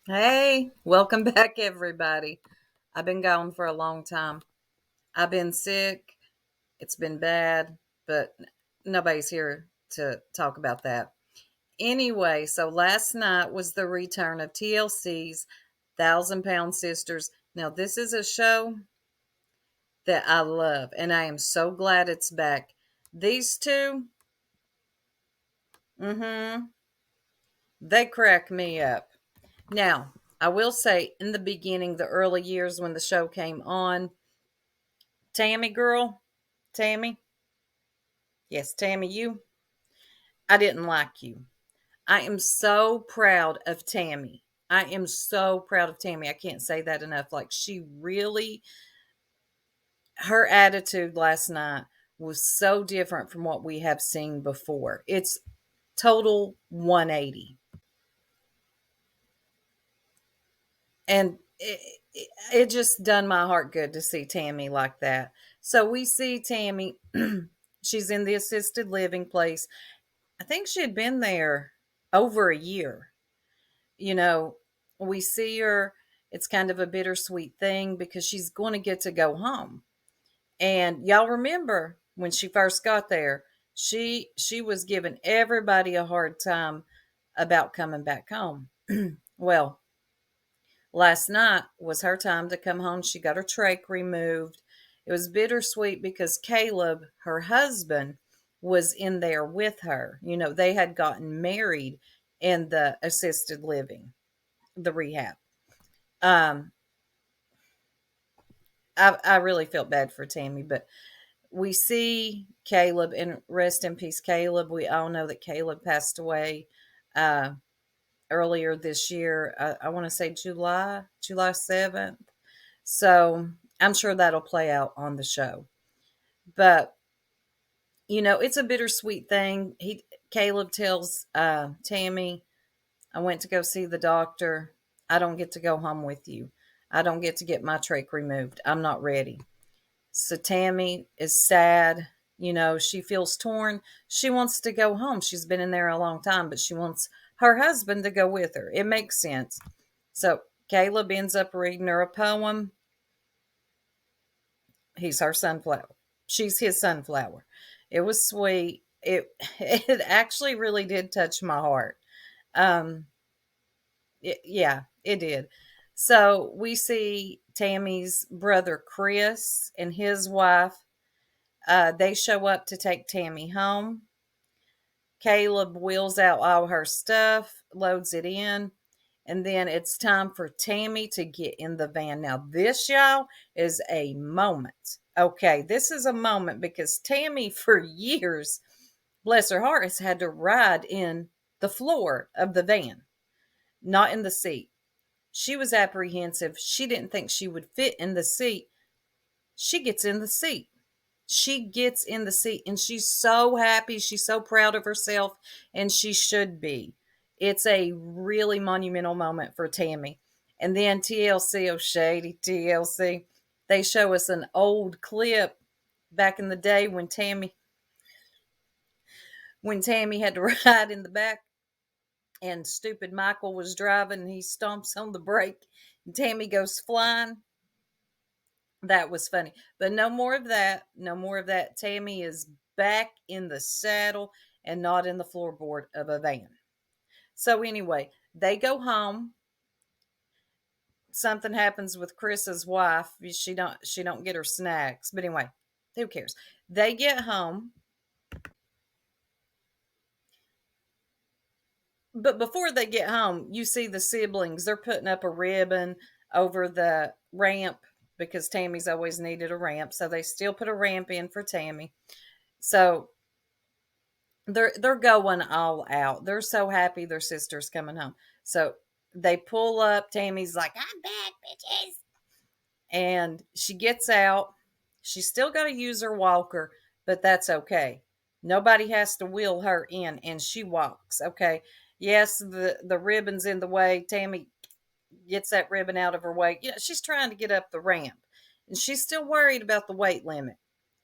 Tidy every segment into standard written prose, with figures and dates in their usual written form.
Hey, welcome back, everybody. I've been gone for a long time. I've been sick. It's been bad, but nobody's here to talk about that. Anyway, so last night was the return of TLC's Thousand Pound Sisters. Now, this is a show that I love, and I am so glad it's back. These two, mm-hmm, they crack me up. Now, I will say in the beginning, the early years when the show came on, Tammy girl, Tammy, yes, Tammy, I didn't like you. I am so proud of Tammy. I am so proud of Tammy. I can't say that enough. Like, she really, her attitude last night was so different from what we have seen before. It's total 180. And it just done my heart good to see Tammy like that. So we see Tammy, she's in the assisted living place. I think she had been there over a year. You know, we see her, it's kind of a bittersweet thing because she's going to get to go home. And y'all remember when she first got there, she was giving everybody a hard time about coming back home. Well, last night was her time to come home. She got her trach removed. It was bittersweet because Caleb, her husband, was in there with her. You know, they had gotten married in the assisted living, the rehab. Um, I really felt bad for Tammy, but we see Caleb, and rest in peace, Caleb. We all know that Caleb passed away uh, earlier this year. I want to say July 7th. So I'm sure that'll play out on the show. But it's a bittersweet thing. Caleb tells Tammy, I went to go see the doctor. I don't get to go home with you. I don't get to get my trach removed. I'm not ready. So Tammy is sad. She feels torn. She wants to go home. She's been in there a long time, but she wants her husband to go with her. It makes sense. So Caleb ends up reading her a poem. He's her sunflower. She's his sunflower. It was sweet. It actually really did touch my heart. Um, yeah, it did. So we see Tammy's brother Chris and his wife. They show up to take Tammy home. Caleb wheels out all her stuff, loads it in, and then it's time for Tammy to get in the van. Now, this, y'all, is a moment. Okay, this is a moment because Tammy, for years, bless her heart, has had to ride in the floor of the van, not in the seat. She was apprehensive. She didn't think she would fit in the seat. She gets in the seat. She gets in the seat and she's so happy. She's so proud of herself, and she should be. It's a really monumental moment for Tammy. And then TLC, oh, shady TLC, they show us an old clip back in the day when Tammy had to ride in the back and stupid Michael was driving and he stomps on the brake and Tammy goes flying. That was funny. But no more of that. No more of that. Tammy is back in the saddle and not in the floorboard of a van. So anyway, they go home. Something happens with Chris's wife. She don't get her snacks. But anyway, who cares? They get home. But before they get home, you see the siblings. They're putting up a ribbon over the ramp because Tammy's always needed a ramp. So they still put a ramp in for Tammy. So they're going all out. They're so happy their sister's coming home. So they pull up. Tammy's like, "I'm back, bitches," and she gets out. She's still got to use her walker, but that's okay. Nobody has to wheel her in, and she walks. Okay. Yes, the ribbon's in the way. Tammy gets that ribbon out of her way. She's trying to get up the ramp, and she's still worried about the weight limit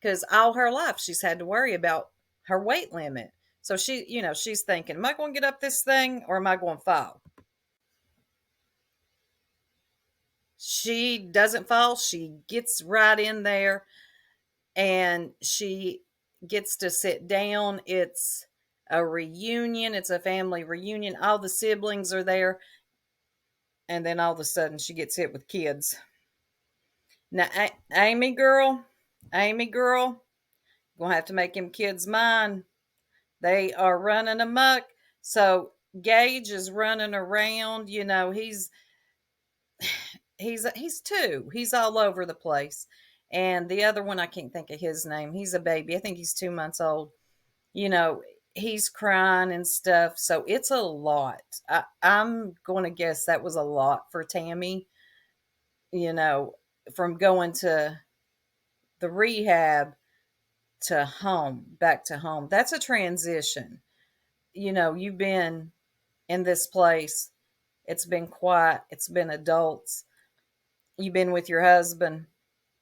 because all her life she's had to worry about her weight limit. So she's thinking, am I going to get up this thing or am I going to fall? She doesn't fall. She gets right in there and she gets to sit down. It's a reunion, it's a family reunion. All the siblings are there. And then all of a sudden, she gets hit with kids. Now, Amy girl, gonna have to make them kids mine. They are running amok. So Gage is running around. He's two. He's all over the place. And the other one, I can't think of his name. He's a baby. I think he's 2 months old. You know, he's crying and stuff. So it's a lot. I'm going to guess that was a lot for Tammy. You know, from going to the rehab to home, back to home. That's a transition. You've been in this place. It's been quiet. It's been adults. You've been with your husband,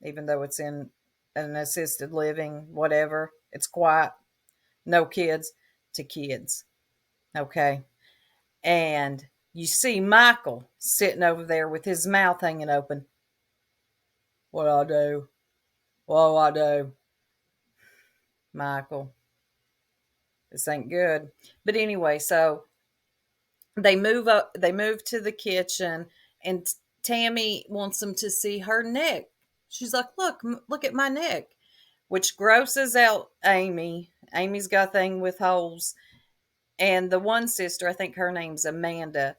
even though it's in an assisted living, whatever. It's quiet, no kids to kids. Okay. And you see Michael sitting over there with his mouth hanging open. What I do? What I do? Michael, this ain't good. But anyway, so they move to the kitchen and Tammy wants them to see her neck. She's like, look at my neck, which grosses out Amy. Amy's got a thing with holes. And the one sister, I think her name's Amanda,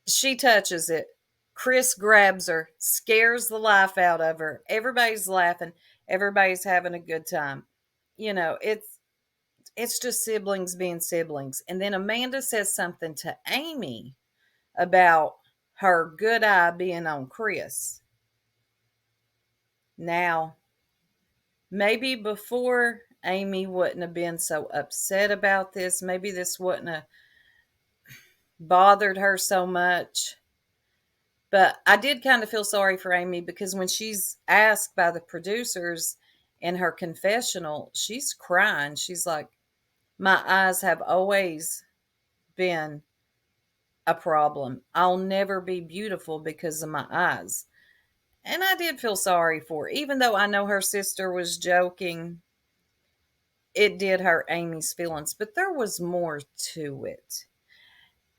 she touches it. Chris grabs her, scares the life out of her. Everybody's laughing. Everybody's having a good time. It's just siblings being siblings. And then Amanda says something to Amy about her good eye being on Chris. Now, maybe before Amy wouldn't have been so upset about this. Maybe this wouldn't have bothered her so much. But I did kind of feel sorry for Amy because when she's asked by the producers in her confessional, she's crying. She's like, my eyes have always been a problem. I'll never be beautiful because of my eyes. And I did feel sorry for her. Even though I know her sister was joking, it did hurt Amy's feelings. But there was more to it.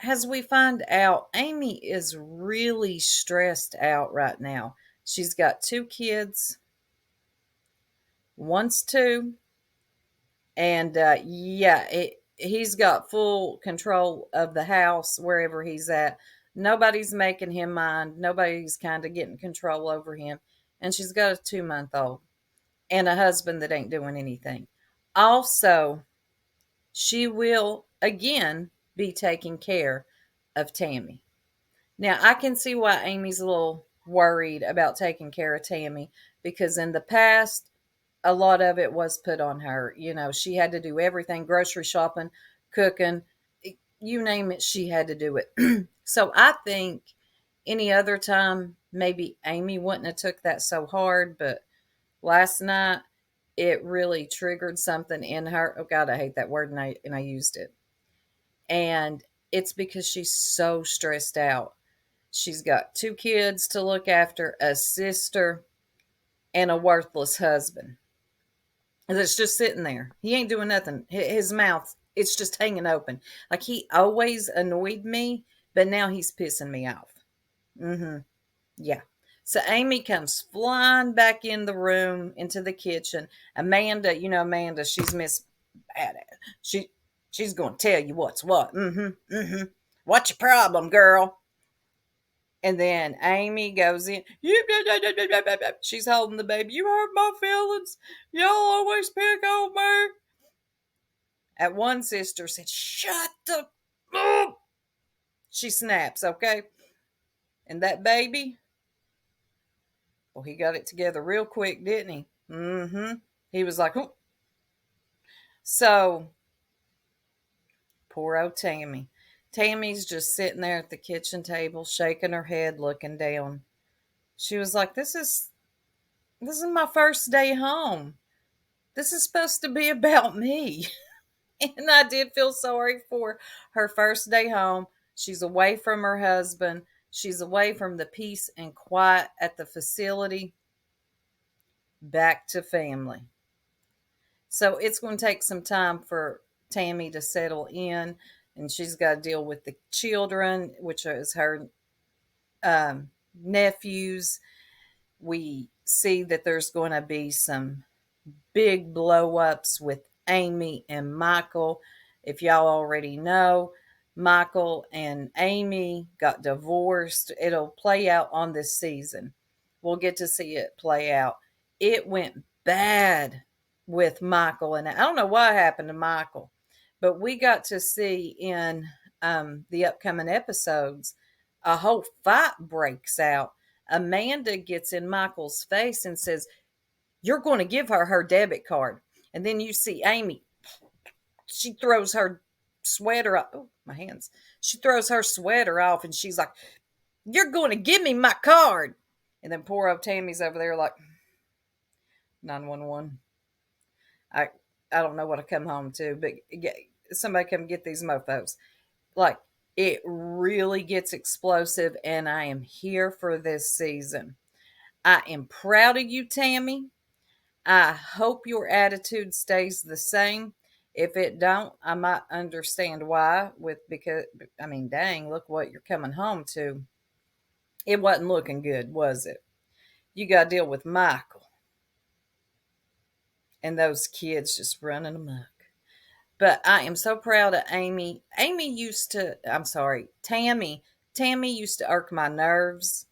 As we find out, Amy is really stressed out right now. She's got two kids, one's two, and he's got full control of the house wherever he's at. Nobody's making him mind. Nobody's kind of getting control over him. And she's got a 2 month old and a husband that ain't doing anything. Also, she will again be taking care of Tammy. Now, I can see why Amy's a little worried about taking care of Tammy because in the past, a lot of it was put on her. She had to do everything, grocery shopping, cooking, you name it, she had to do it. So I think any other time, maybe Amy wouldn't have took that so hard, but last night it really triggered something in her. Oh God, I hate that word and I used it. And it's because she's so stressed out. She's got two kids to look after, a sister, and a worthless husband that's just sitting there. He ain't doing nothing. His mouth, it's just hanging open. Like he always annoyed me, but now he's pissing me off. Mm-hmm. Yeah. So Amy comes flying back in the room into the kitchen. Amanda, Amanda, she's Miss Badass. She's going to tell you what's what. Mm-hmm. Mm-hmm. What's your problem, girl? And then Amy goes in. She's holding the baby. You hurt my feelings. Y'all always pick on me. At one sister said, shut the up. She snaps, okay? And that baby, well, he got it together real quick, didn't he? Mm-hmm. He was like, oh. So, poor old Tammy. Tammy's just sitting there at the kitchen table, shaking her head, looking down. She was like, this is my first day home. This is supposed to be about me. And I did feel sorry for her first day home. She's away from her husband. She's away from the peace and quiet at the facility, back to family. So it's going to take some time for Tammy to settle in, and she's got to deal with the children, which is her nephews. We see that there's going to be some big blow ups with Amy and Michael. If y'all already know, Michael and Amy got divorced. It'll play out on this season. We'll get to see it play out. It went bad with Michael, and I don't know what happened to Michael, but we got to see in the upcoming episodes a whole fight breaks out. Amanda gets in Michael's face and says, "You're going to give her her debit card." And then you see Amy, she throws her sweater off. Oh, my hands. She throws her sweater off and she's like, "You're going to give me my card." And then poor old Tammy's over there like, 911. I I don't know what I come home to, but somebody come get these mofos. Like, it really gets explosive, and I am here for this season. I am proud of you, Tammy. I hope your attitude stays the same. If it don't, I might understand why. Because I mean, dang, look what you're coming home to. It wasn't looking good, was it? You got to deal with Michael and those kids just running amok. But I am so proud of Amy. I'm sorry, Tammy. Tammy used to irk my nerves,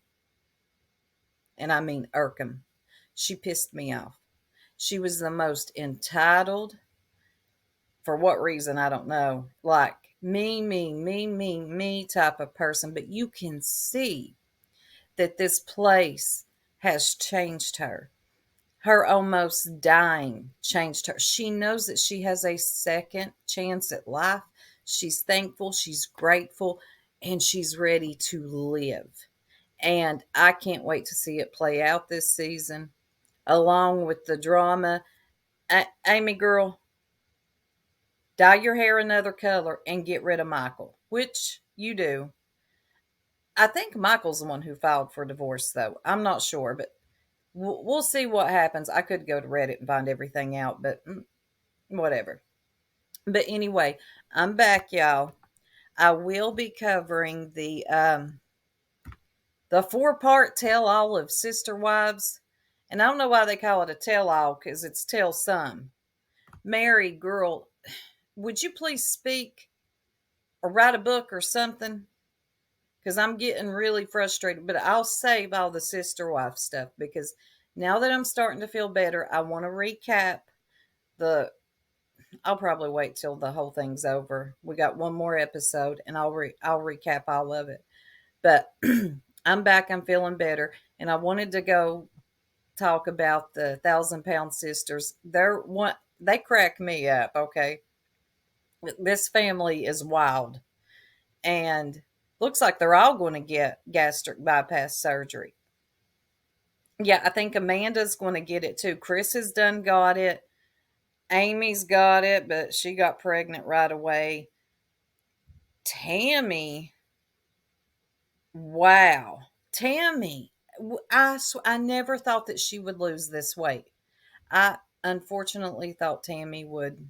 and I mean irk them. She pissed me off. She was the most entitled, for what reason, I don't know. Like me type of person. But you can see that this place has changed her. Her almost dying changed her. She knows that she has a second chance at life. She's thankful, she's grateful, and she's ready to live. And I can't wait to see it play out this season, along with the drama. Amy, girl, dye your hair another color and get rid of Michael, which you do. I think Michael's the one who filed for divorce, though. I'm not sure, but we'll see what happens. I could go to Reddit and find everything out, but whatever. But anyway, I'm back, y'all. I will be covering the 4-part tell all of Sister Wives, and I don't know why they call it a tell all because it's tell some. Mary, girl, would you please speak or write a book or something? Because I'm getting really frustrated. But I'll save all the Sister Wife stuff because now that I'm starting to feel better, I want to recap the. I'll probably wait till the whole thing's over. We got one more episode, and I'll recap all of it. But I'm back. I'm feeling better, and I wanted to go talk about the 1,000 Pound Sisters. They crack me up. Okay, this family is wild, and looks like they're all going to get gastric bypass surgery. Yeah, I think Amanda's going to get it too. Chris has done got it. Amy's got it, but she got pregnant right away. Tammy, wow. Tammy, I never thought that she would lose this weight. I unfortunately thought Tammy would,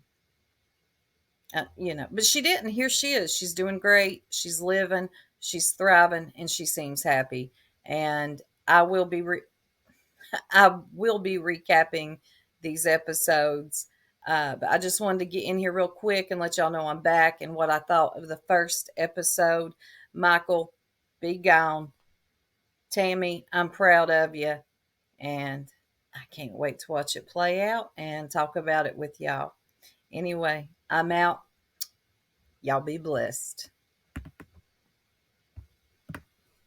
but she didn't. Here she is. She's doing great. She's living, she's thriving, and she seems happy. And I will be recapping these episodes. But I just wanted to get in here real quick and let y'all know I'm back and what I thought of the first episode. Michael, be gone. Tammy, I'm proud of you. And I can't wait to watch it play out and talk about it with y'all. Anyway, I'm out. Y'all be blessed.